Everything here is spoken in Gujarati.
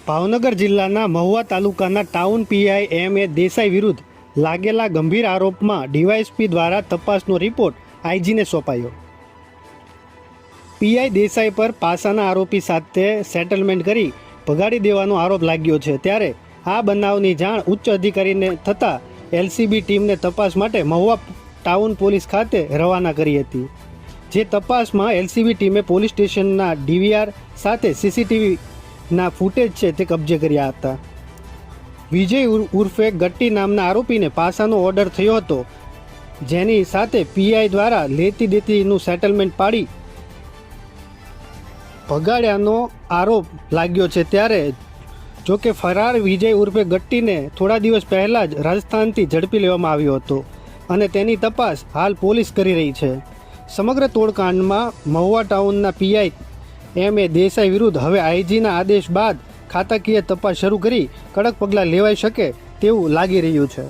ભાવનગર જિલ્લાના મહુવા તાલુકાના ટાઉન પીઆઈ એમ.એ. દેસાઈ વિરુદ્ધ લાગેલા ગંભીર આરોપમાં ડીવાયએસપી દ્વારા તપાસનો રિપોર્ટ આઈજીને સોંપાયો. પીઆઈ દેસાઈ પર પાસાના આરોપી સાથે સેટલમેન્ટ કરી ભગાડી દેવાનો આરોપ લાગ્યો છે. ત્યારે આ બનાવની જાણ ઉચ્ચ અધિકારીને થતાં એલસીબી ટીમને તપાસ માટે મહુવા ટાઉન પોલીસ ખાતે રવાના કરી હતી. જે તપાસમાં એલસીબી ટીમે પોલીસ સ્ટેશનના ડીવીઆર સાથે સીસીટીવીના ફૂટેજ છે તે કબજે કર્યા હતા. વિજય ઉર્ફે ગટ્ટી નામના આરોપીને પાસાનો ઓર્ડર થયો હતો, જેની સાથે પીઆઈ દ્વારા લેતી દેતીનું સેટલમેન્ટ પાડી ભગાડ્યાનો આરોપ લાગ્યો છે. ત્યારે જોકે ફરાર વિજય ઉર્ફે ગટ્ટીને થોડા દિવસ પહેલાં જ રાજસ્થાનથી ઝડપી લેવામાં આવ્યો હતો અને તેની તપાસ હાલ પોલીસ કરી રહી છે. સમગ્ર તોડકાંડમાં મહુવા ટાઉનના પીઆઈ એમ.એ. દેસાઈ વિરુદ્ધ હવે આઈજીના આદેશ બાદ ખાતાકીય તપાસ શરૂ કરી કડક પગલાં લેવાઈ શકે તેવું લાગી રહ્યું છે.